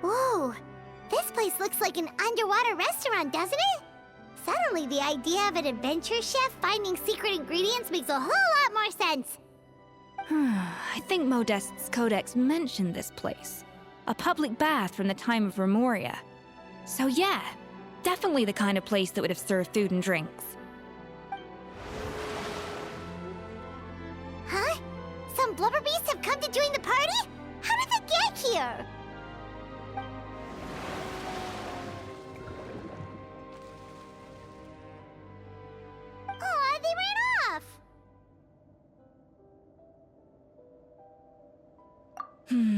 Ooh, this place looks like an underwater restaurant, doesn't it? Suddenly, the idea of an adventure chef finding secret ingredients makes a whole lot more sense. I think Modest's codex mentioned this place. A public bath from the time of Remoria. So yeah, definitely the kind of place that would have served food and drinks. Huh? Some blubber beasts have come to join the party? How did they get here? Aw, they ran off!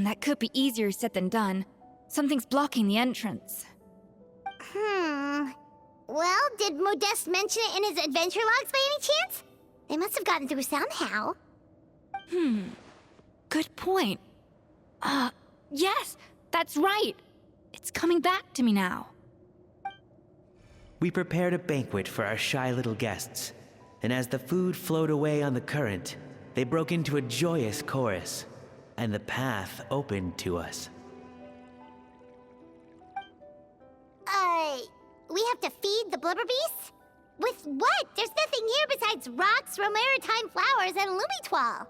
That could be easier said than done. Something's blocking the entrance. Well, did Modeste mention it in his adventure logs by any chance? They must have gotten through somehow. Good point. Yes, that's right. It's coming back to me now. We prepared a banquet for our shy little guests, and as the food flowed away on the current, they broke into a joyous chorus, and the path opened to us. We have to feed the blubber beasts? With what? There's nothing here besides rocks, romaritime flowers, and lumitoile.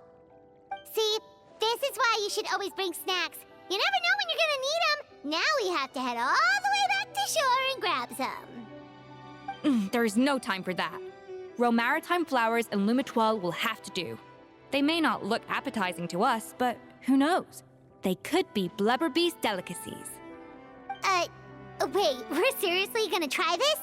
See, this is why you should always bring snacks. You never know when you're gonna need them. Now we have to head all the way back to shore and grab some. There is no time for that. Romaritime flowers and lumitoile will have to do. They may not look appetizing to us, but who knows? They could be blubber beast delicacies. Wait, we're seriously gonna try this?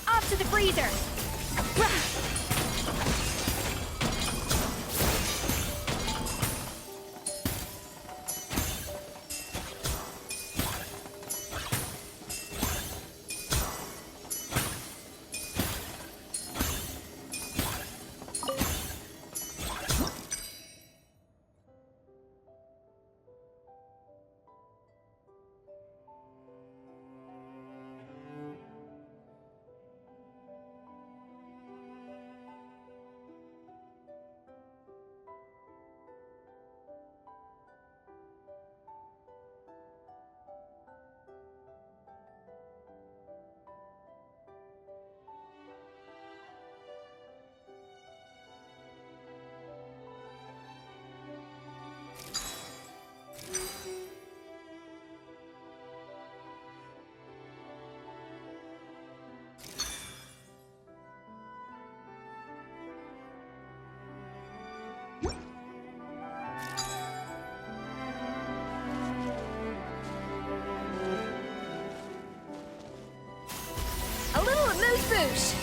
Off to the freezer! A little amuse-bouche!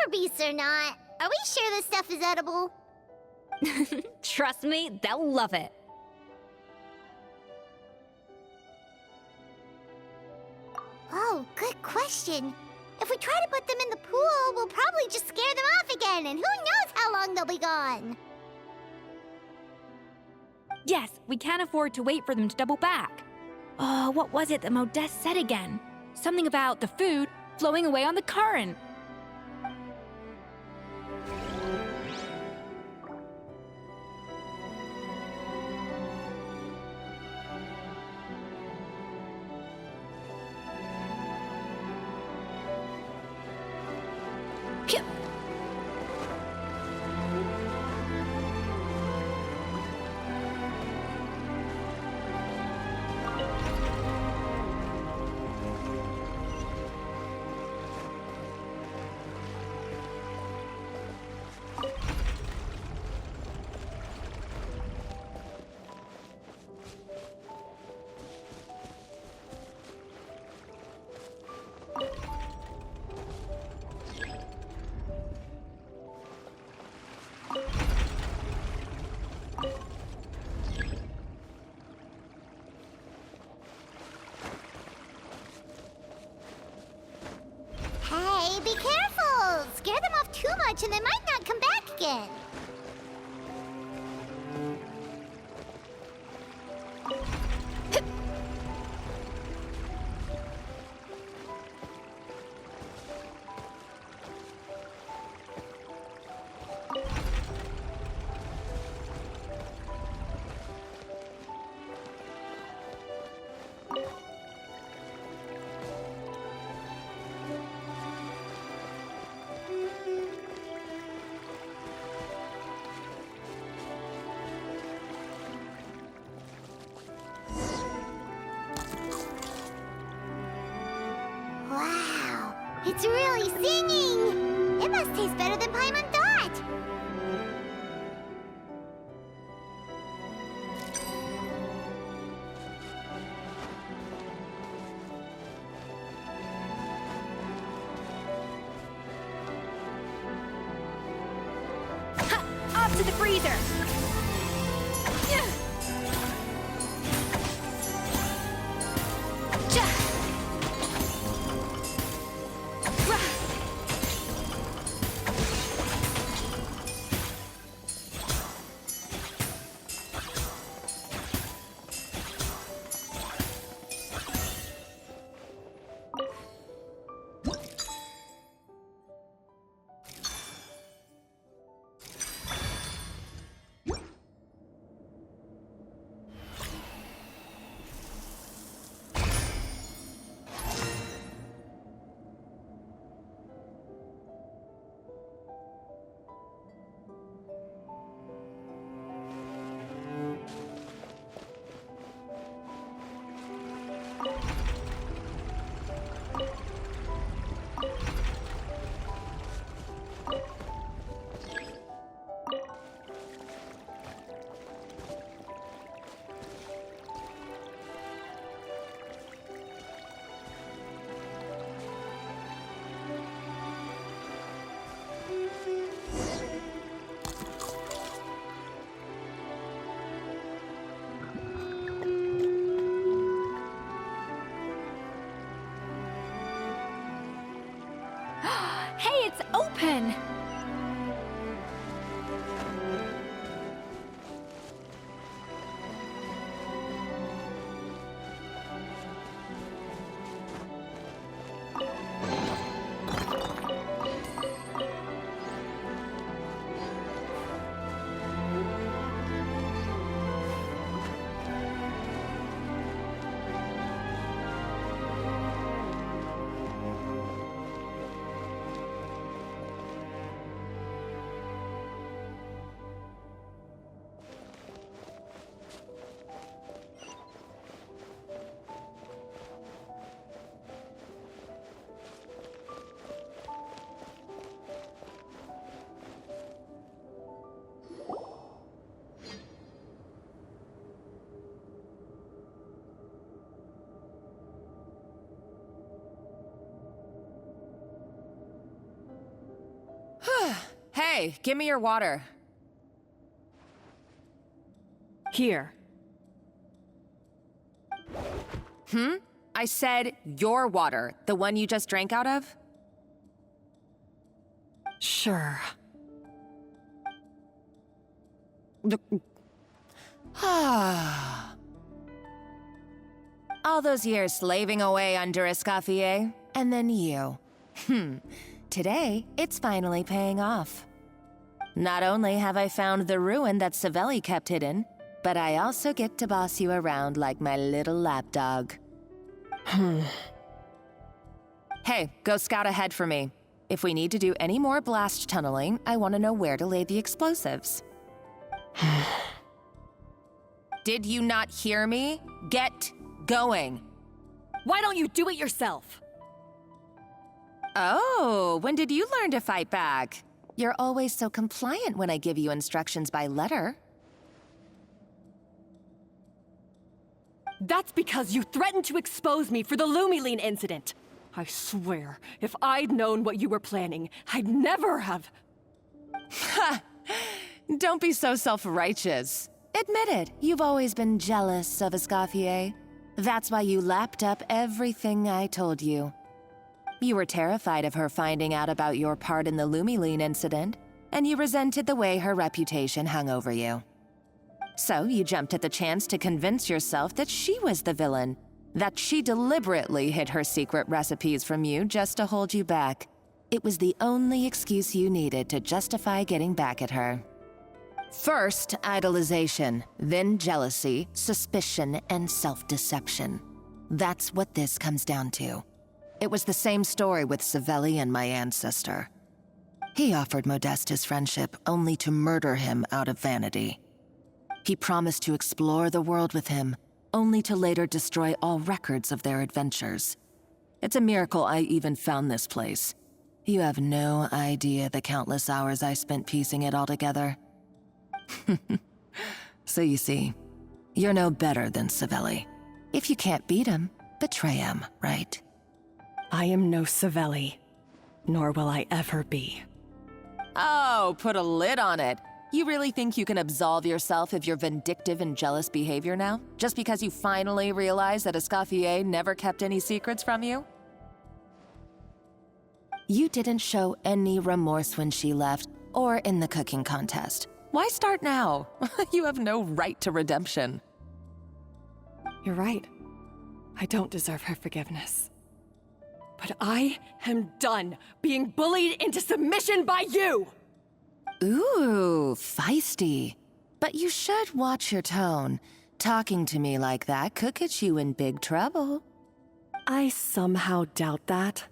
Beasts or not, are we sure this stuff is edible? Trust me, they'll love it. question. If we try to put them in the pool, we'll probably just scare them off again, and who knows how long they'll be gone. Yes, we can't afford to wait for them to double back. Oh, what was it that Modeste said again? Something about the food flowing away on the current. Phew. Hey, be careful! Scare them off too much and they might not come back again. Wow, it's really singing! It must taste better than Paimon thought! Ha! Off to the freezer! Yeah. Ja. Rah. Hey, it's open! Hey, give me your water. Here. I said your water, the one you just drank out of. Sure. All those years slaving away under Escoffier, and then you. Today, it's finally paying off. Not only have I found the ruin that Savelli kept hidden, but I also get to boss you around like my little lapdog. Hey, go scout ahead for me. If we need to do any more blast tunneling, I want to know where to lay the explosives. Did you not hear me? Get going. Why don't you do it yourself? Oh, when did you learn to fight back? You're always so compliant when I give you instructions by letter. That's because you threatened to expose me for the Lumiline incident. I swear, if I'd known what you were planning, I'd never have... Ha! Don't be so self-righteous. Admit it, you've always been jealous of Escoffier. That's why you lapped up everything I told you. You were terrified of her finding out about your part in the Lumiline incident, and you resented the way her reputation hung over you. So you jumped at the chance to convince yourself that she was the villain, that she deliberately hid her secret recipes from you just to hold you back. It was the only excuse you needed to justify getting back at her. First, idolization, then jealousy, suspicion, and self-deception. That's what this comes down to. It was the same story with Savelli and my ancestor. He offered Modeste his friendship only to murder him out of vanity. He promised to explore the world with him, only to later destroy all records of their adventures. It's a miracle I even found this place. You have no idea the countless hours I spent piecing it all together. So you see, you're no better than Savelli. If you can't beat him, betray him, right? I am no Savelli, nor will I ever be. Oh, put a lid on it. You really think you can absolve yourself of your vindictive and jealous behavior now? Just because you finally realize that Escoffier never kept any secrets from you? You didn't show any remorse when she left, or in the cooking contest. Why start now? You have no right to redemption. You're right. I don't deserve her forgiveness. But I am done being bullied into submission by you! Ooh, feisty. But you should watch your tone. Talking to me like that could get you in big trouble. I somehow doubt that.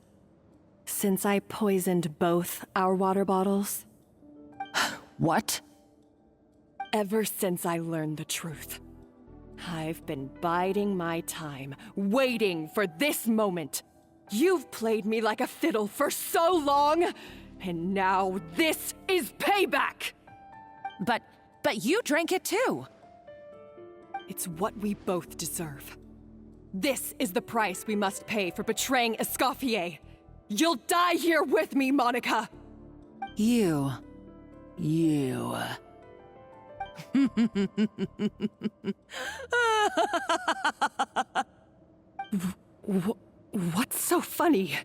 Since I poisoned both our water bottles. What? Ever since I learned the truth, I've been biding my time, waiting for this moment. You've played me like a fiddle for so long, and now this is payback! But you drank it too. It's what we both deserve. This is the price we must pay for betraying Escoffier. You'll die here with me, Monica! You. What's so funny?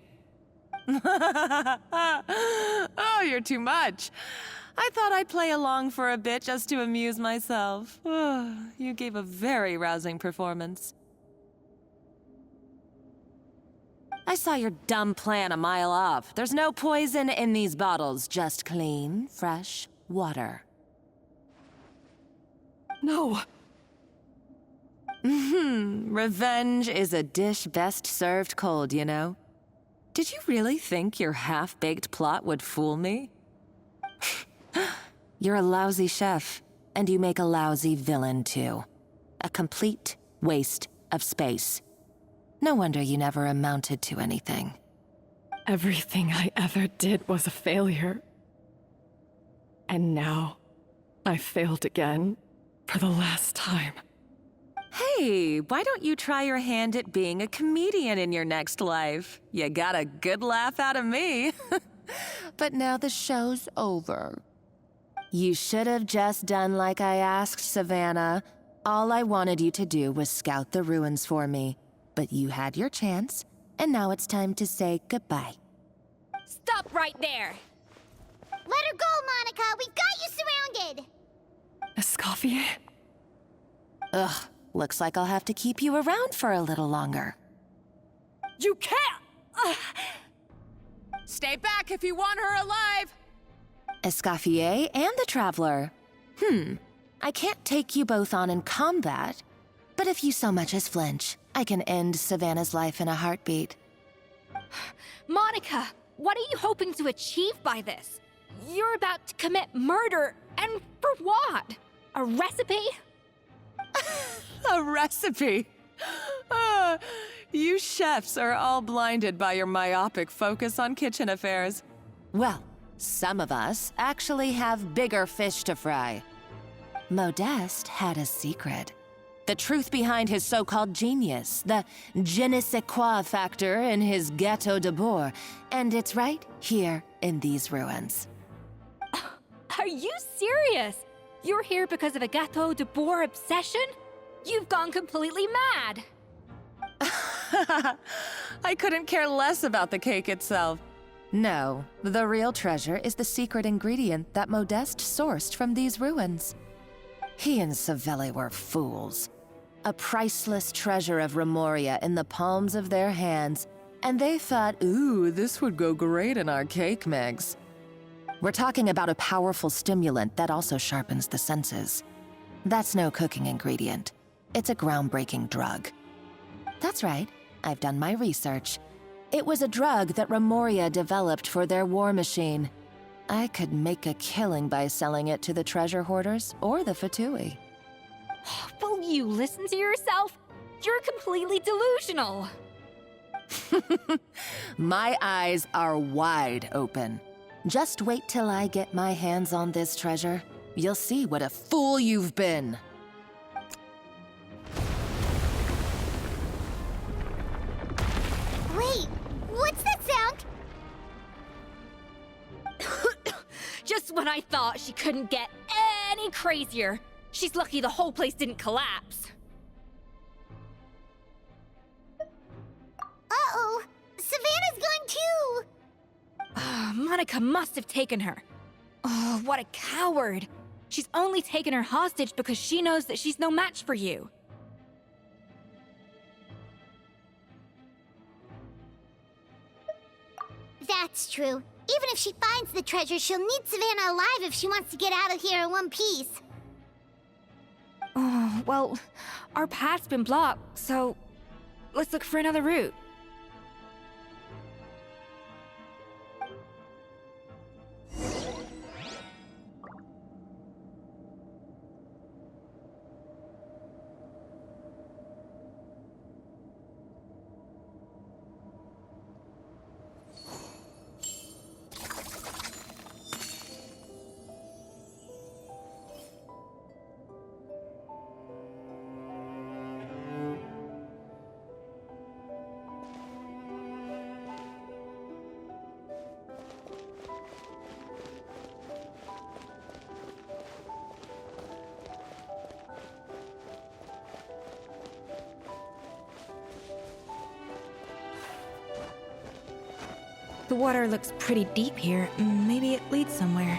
Oh, you're too much. I thought I'd play along for a bit just to amuse myself. You gave a very rousing performance. I saw your dumb plan a mile off. There's no poison in these bottles, just clean, fresh water. No. Revenge is a dish best served cold, you know? Did you really think your half-baked plot would fool me? You're a lousy chef, and you make a lousy villain, too. A complete waste of space. No wonder you never amounted to anything. Everything I ever did was a failure. And now, I failed again, for the last time. Hey, why don't you try your hand at being a comedian in your next life? You got a good laugh out of me. But now the show's over. You should have just done like I asked, Savannah. All I wanted you to do was scout the ruins for me. But you had your chance, and now it's time to say goodbye. Stop right there! Let her go, Monica! We've got you surrounded! Escoffier? Ugh, looks like I'll have to keep you around for a little longer. You can't! Stay back if you want her alive! Escoffier and the Traveler. I can't take you both on in combat, but if you so much as flinch, I can end Savannah's life in a heartbeat. Monica, what are you hoping to achieve by this? You're about to commit murder, and for what? A recipe? A recipe? You chefs are all blinded by your myopic focus on kitchen affairs. Well, some of us actually have bigger fish to fry. Modeste had a secret. The truth behind his so-called genius, the je ne sais quoi factor in his Gâteau de Bourg, and it's right here in these ruins. Are you serious? You're here because of a Gâteau de Bourg obsession? You've gone completely mad! I couldn't care less about the cake itself. No, the real treasure is the secret ingredient that Modeste sourced from these ruins. He and Savelli were fools. A priceless treasure of Remoria in the palms of their hands, and they thought, ooh, this would go great in our cake mix. We're talking about a powerful stimulant that also sharpens the senses. That's no cooking ingredient. It's a groundbreaking drug. That's right, I've done my research. It was a drug that Remoria developed for their war machine. I could make a killing by selling it to the treasure hoarders or the Fatui. Will you listen to yourself? You're completely delusional. My eyes are wide open. Just wait till I get my hands on this treasure. You'll see what a fool you've been. Wait, what's that sound? Just when I thought she couldn't get any crazier. She's lucky the whole place didn't collapse. Uh-oh, Savannah's gone too! Monica must have taken her. Oh, what a coward. She's only taken her hostage because she knows that she's no match for you. That's true. Even if she finds the treasure, she'll need Savannah alive if she wants to get out of here in one piece. Oh, well, our path's been blocked, so let's look for another route. The water looks pretty deep here. Maybe it leads somewhere.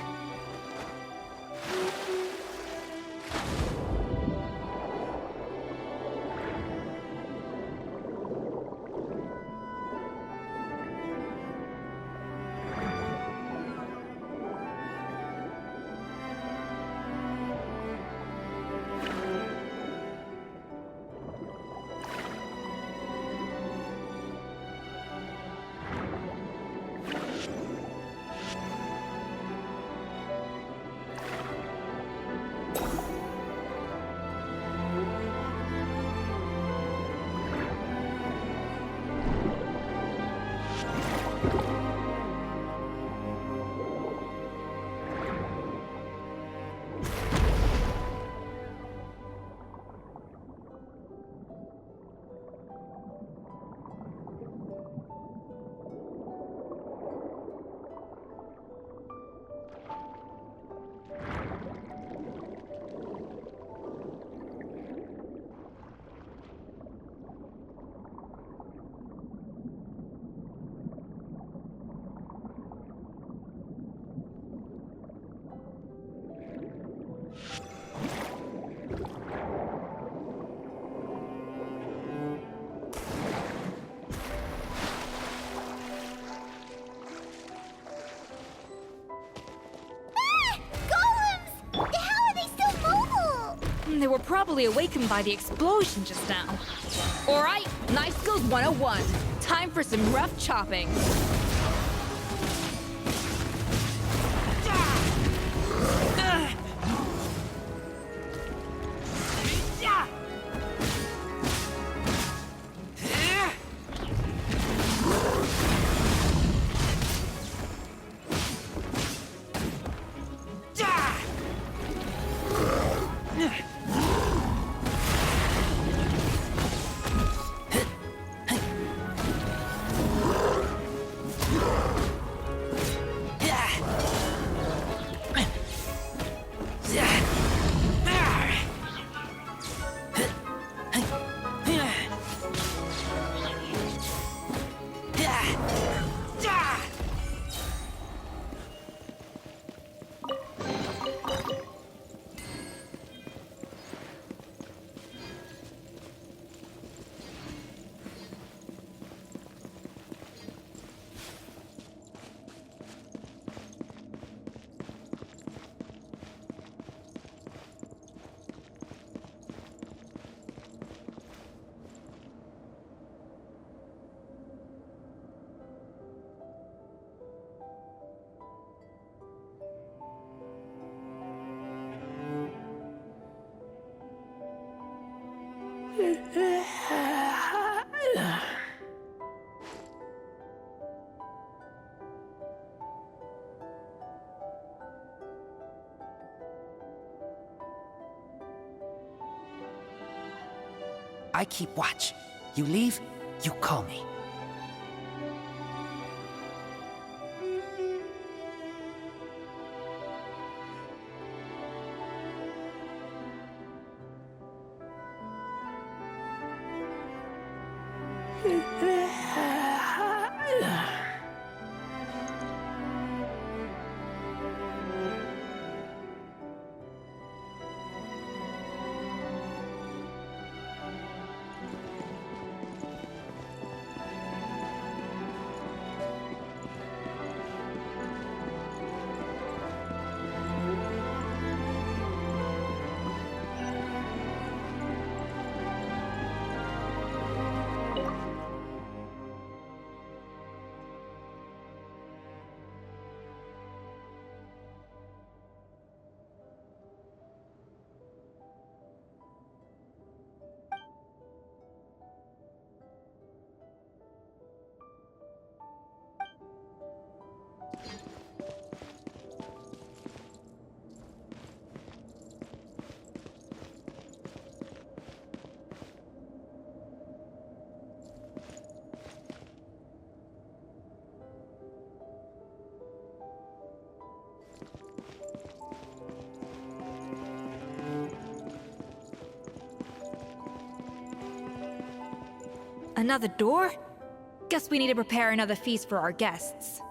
probably awakened by the explosion just now. Alright, Knife Skills 101. Time for some rough chopping. I keep watch. You leave, you call me. Another door? Guess we need to prepare another feast for our guests.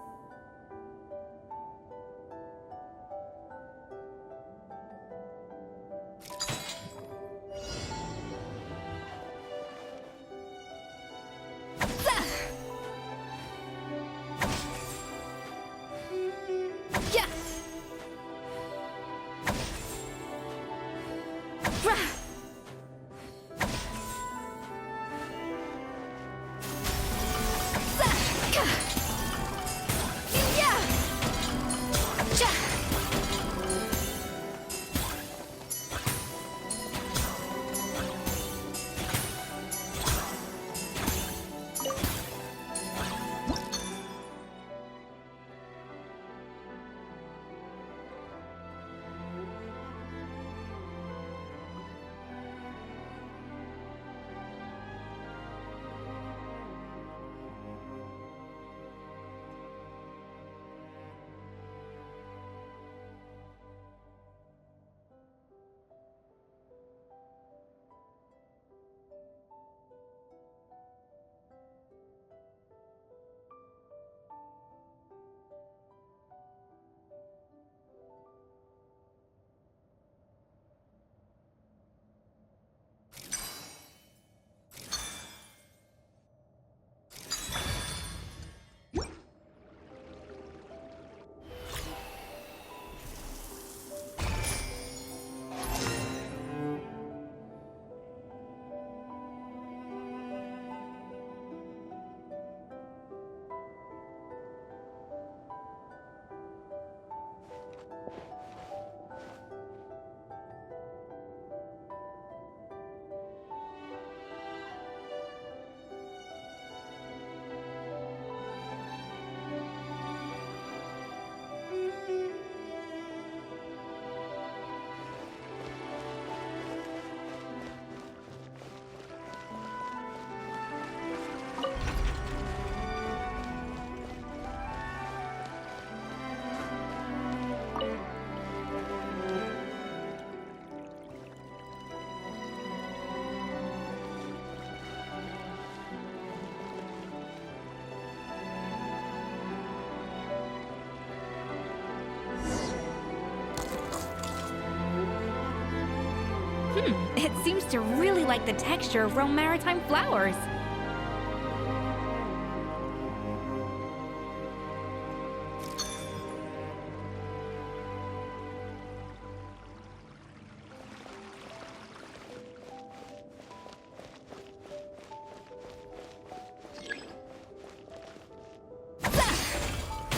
seems to really like the texture of Rome maritime flowers.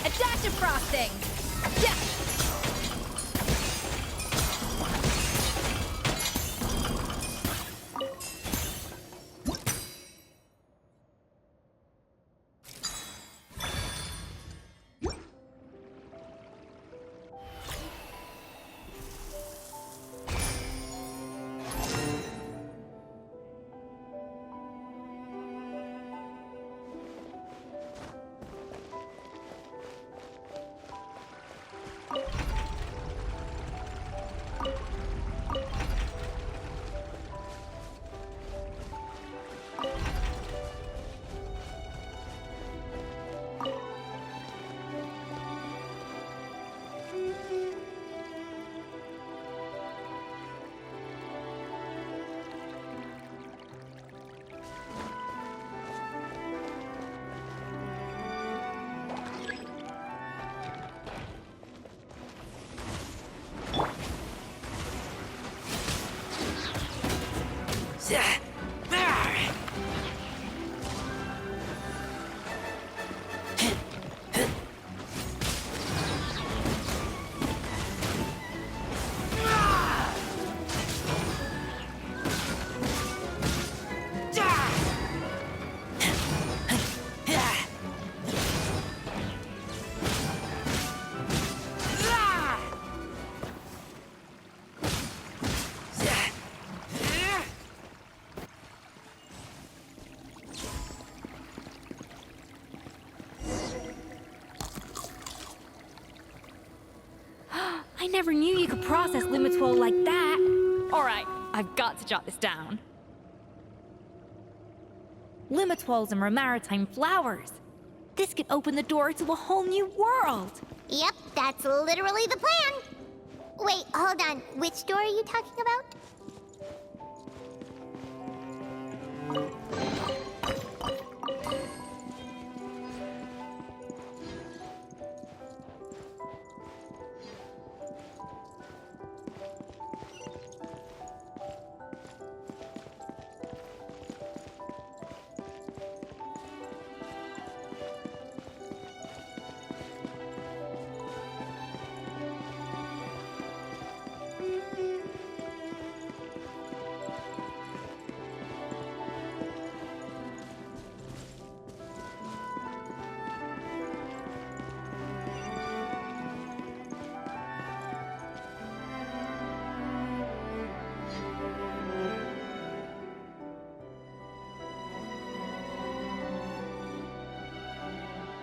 A dash of frosting! Yeah. I never knew you could process Limitwall like that. Alright, I've got to jot this down. Limitwalls and maritime flowers. This could open the door to a whole new world. Yep, that's literally the plan. Wait, hold on. Which door are you talking about?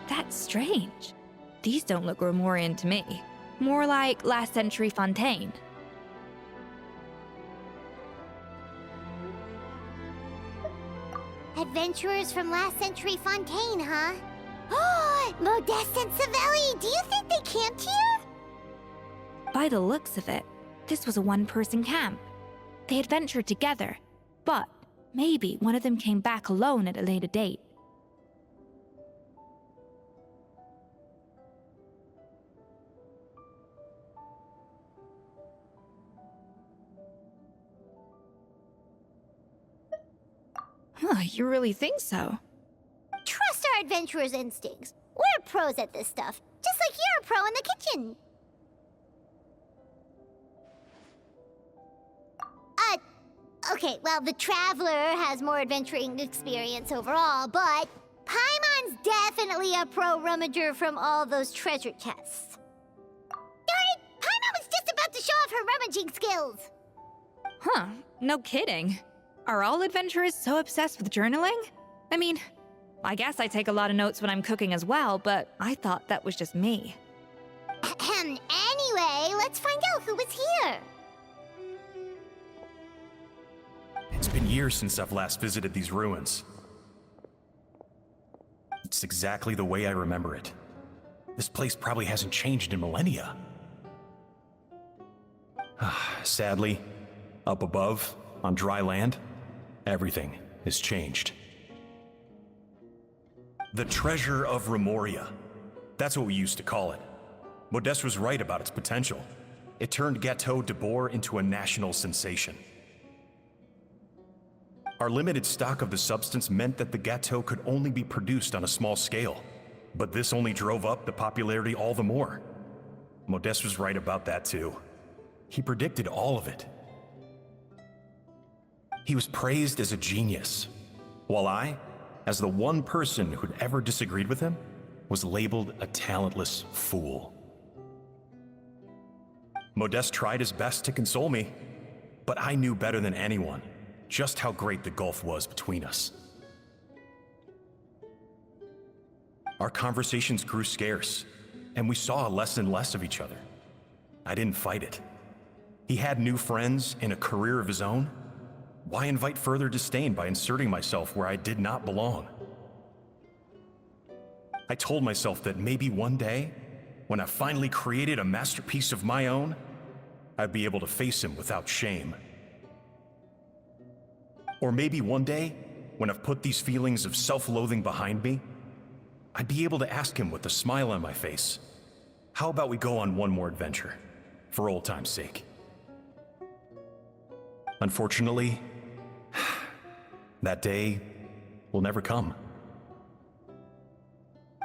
That's strange. These don't look Romorian to me. More like last century Fontaine. Adventurers from last century Fontaine, huh? Oh, Modeste and Savelli, do you think they camped here? By the looks of it, this was a one-person camp. They adventured together, but maybe one of them came back alone at a later date. Huh, you really think so? Trust our adventurers' instincts. We're pros at this stuff, just like you're a pro in the kitchen. Okay, well, the Traveler has more adventuring experience overall, but Paimon's definitely a pro rummager from all those treasure chests. Darn it! Paimon was just about to show off her rummaging skills. Huh, no kidding. Are all adventurers so obsessed with journaling? I mean, I guess I take a lot of notes when I'm cooking as well, but I thought that was just me. Anyway, let's find out who was here. It's been years since I've last visited these ruins. It's exactly the way I remember it. This place probably hasn't changed in millennia. Sadly, up above, on dry land, everything is changed. The treasure of Remoria. That's what we used to call it. Modeste was right about its potential. It turned Gâteau de Bourg into a national sensation. Our limited stock of the substance meant that the gâteau could only be produced on a small scale, but this only drove up the popularity all the more. Modeste was right about that too. He predicted all of it. He was praised as a genius, while I, as the one person who'd ever disagreed with him, was labeled a talentless fool. Modeste tried his best to console me, but I knew better than anyone just how great the gulf was between us. Our conversations grew scarce, and we saw less and less of each other. I didn't fight it. He had new friends and a career of his own. Why invite further disdain by inserting myself where I did not belong? I told myself that maybe one day, when I finally created a masterpiece of my own, I'd be able to face him without shame. Or maybe one day, when I've put these feelings of self-loathing behind me, I'd be able to ask him with a smile on my face, how about we go on one more adventure, for old time's sake? Unfortunately, that day will never come.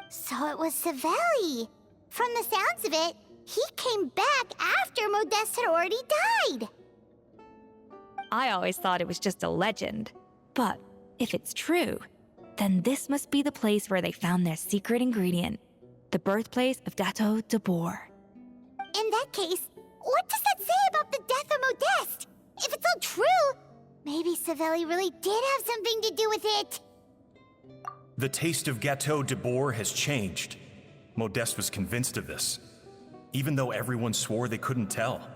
So it was Savelli. From the sounds of it, he came back after Modeste had already died. I always thought it was just a legend. But if it's true, then this must be the place where they found their secret ingredient, the birthplace of Gâteau de Bourg. In that case, what does that say about the death of Modeste? If it's all true, maybe Savelli really did have something to do with it. The taste of Gâteau de Bourg has changed. Modeste was convinced of this, even though everyone swore they couldn't tell.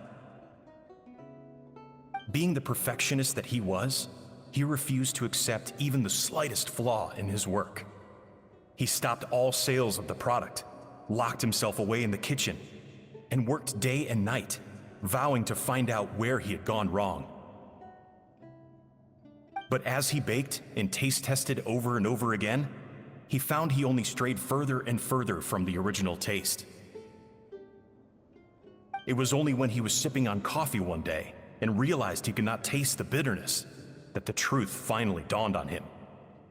Being the perfectionist that he was, he refused to accept even the slightest flaw in his work. He stopped all sales of the product, locked himself away in the kitchen, and worked day and night, vowing to find out where he had gone wrong. But as he baked and taste tested over and over again, he found he only strayed further and further from the original taste. It was only when he was sipping on coffee one day and realized he could not taste the bitterness that the truth finally dawned on him.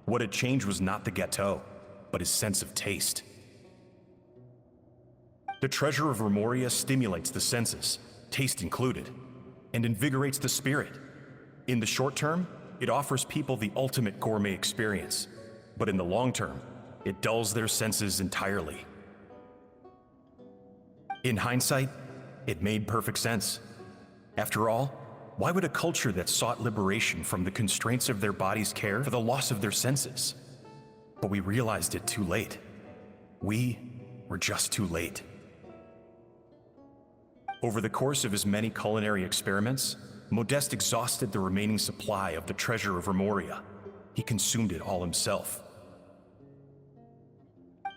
What had changed was not the gâteau, but his sense of taste. The treasure of Remoria stimulates the senses, taste included, and invigorates the spirit. In the short term, it offers people the ultimate gourmet experience, but in the long term, it dulls their senses entirely. In hindsight, it made perfect sense. After all, why would a culture that sought liberation from the constraints of their bodies care for the loss of their senses? But we realized it too late. We were just too late. Over the course of his many culinary experiments, Modeste exhausted the remaining supply of the treasure of Remoria. He consumed it all himself.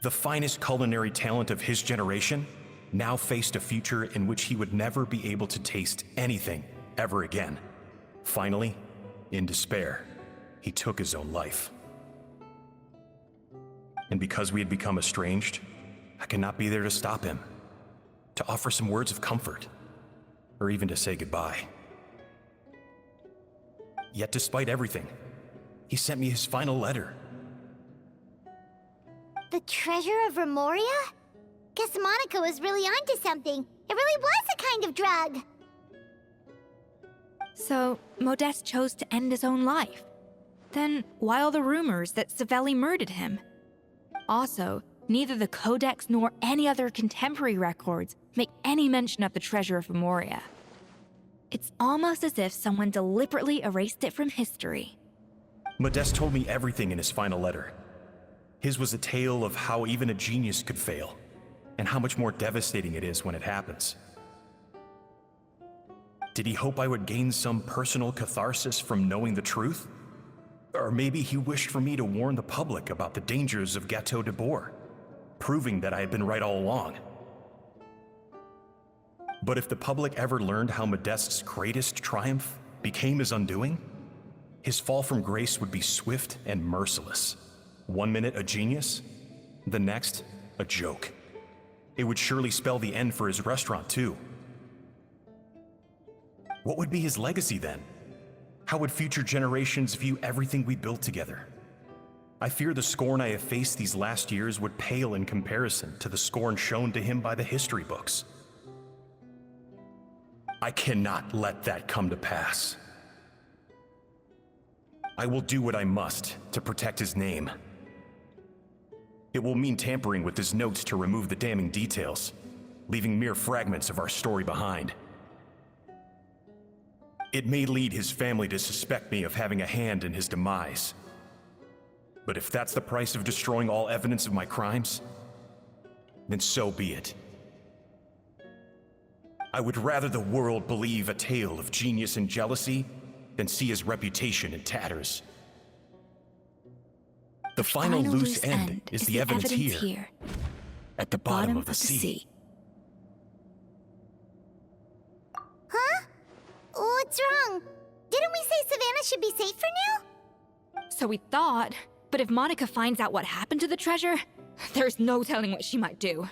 The finest culinary talent of his generation now faced a future in which he would never be able to taste anything ever again. Finally, in despair, he took his own life. And because we had become estranged, I could not be there to stop him, to offer some words of comfort, or even to say goodbye. Yet despite everything, he sent me his final letter. The treasure of Remoria? Guess Monica was really onto something. It really was a kind of drug. So, Modeste chose to end his own life. Then, why all the rumors that Savelli murdered him? Also, neither the Codex nor any other contemporary records make any mention of the treasure of Remoria. It's almost as if someone deliberately erased it from history. Modeste told me everything in his final letter. His was a tale of how even a genius could fail, and how much more devastating it is when it happens. Did he hope I would gain some personal catharsis from knowing the truth? Or maybe he wished for me to warn the public about the dangers of Gâteau de Bourg, proving that I had been right all along. But if the public ever learned how Modeste's greatest triumph became his undoing, his fall from grace would be swift and merciless. 1 minute a genius, the next a joke. It would surely spell the end for his restaurant, too. What would be his legacy then? How would future generations view everything we built together? I fear the scorn I have faced these last years would pale in comparison to the scorn shown to him by the history books. I cannot let that come to pass. I will do what I must to protect his name. It will mean tampering with his notes to remove the damning details, leaving mere fragments of our story behind. It may lead his family to suspect me of having a hand in his demise. But if that's the price of destroying all evidence of my crimes, then so be it. I would rather the world believe a tale of genius and jealousy than see his reputation in tatters. The final loose end is the evidence here, at the bottom of the sea. Huh? What's wrong? Didn't we say Savannah should be safe for now? So we thought, but if Monica finds out what happened to the treasure, there's no telling what she might do.